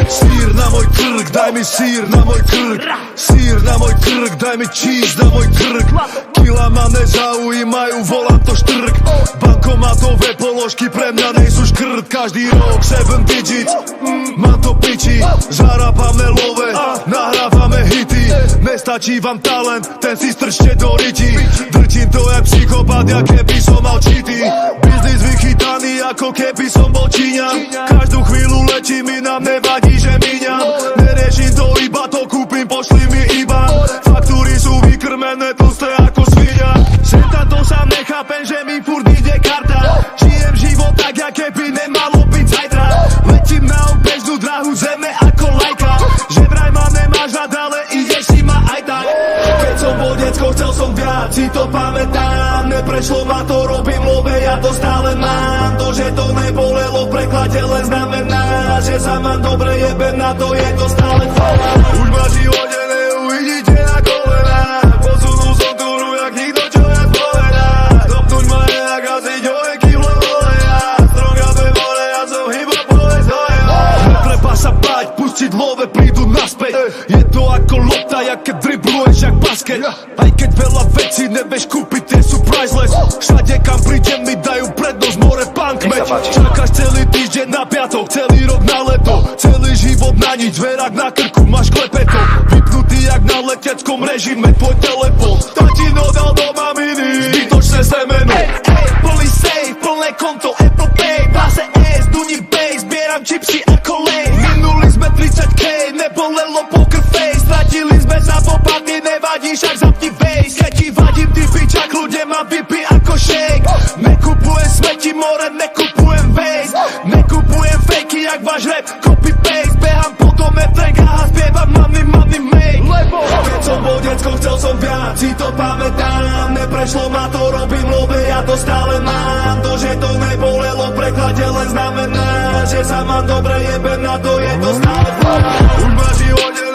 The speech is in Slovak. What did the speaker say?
Sír na môj krk, daj mi sír na môj krk. Sír na môj krk, daj mi cheese na môj krk. Kila ma nezaujímajú, volám to štrk. Bankomatové položky pre mňa nejsú škrt. Každý rok 7 digits, mám to piči. Zarábame love, nahrávame hity. Nestačí vám talent, ten si strčte do riti. Drčím to jak psychopat, jak keby som mal cheaty. Biznis vychytaný, ako keby som bol Číňan. Každú chvíľu letím, mi nám nevadí, že míňam. Neriešim to, iba to kúpim, pošli mi iba. Faktúry sú vykrmené, tlsté ako svinia. Sem to sám nechápem, že mi furt ide karta. Žijem život tak, jak keby nemalo byť zajtra. Letím na obežnú dráhu zeme ako lajka. Že vraj ma nemáš rád, ale ideš si ma aj tak. Keď som bol decko, chcel som viac, si to pamätám. Neprešlo ma to, robím love, ja to stále mám. To, že to nebolelo v preklade, len znamená, že sa mám dobre, jebem na to, je to stále chvála. Už ma živote neuvidíte na kolena. Posunul som tú hru, jak nikto, čo ja spovedá. Dopnúť ma je jak asi ďojeky v levoleja. Stronga dve more, ja som hip-hopové zhojená. Netreba sa báť, pustiť love, prídu naspäť. Je to ako lopta, jak keď dribluješ jak basket. Aj keď veľa vecí nevieš kúpiť, tie sú priceless. Všade kam prídem mi dajú prednosť, more punk match. Čakáš celý týždeň na piatok, celý rok na leto. Celý život na nič, zverák na krku, máš klepeto. Vypnutý jak na leteckom režime, tvoj telefon. Tatino dal do maminy, zbytočné semeno. Plný safe, plné konto, Apple Pay. Base S, duním bass, zbieram čipsy ako lej. Minuli sme 30k, nebolelo poker face. Stratili sme sa po party, nevadí, však zapni face. Keď ti vadím, ty pičak, ľudia ma vypí ako shake. Nekupujem smeti, more, nekupujem vejs. Nekupujem fejky, jak váš rap, copy-paste. Behám po dome, Frank a spievam money, money, make. Keď som bol decko, chcel som viac, si to pamätám. Neprešlo ma to, robím love, ja to stále mám. To, že to nebolelo v preklade, len znamená, že sa mám dobre, jebem na to, je to stále chvála. Už ma živote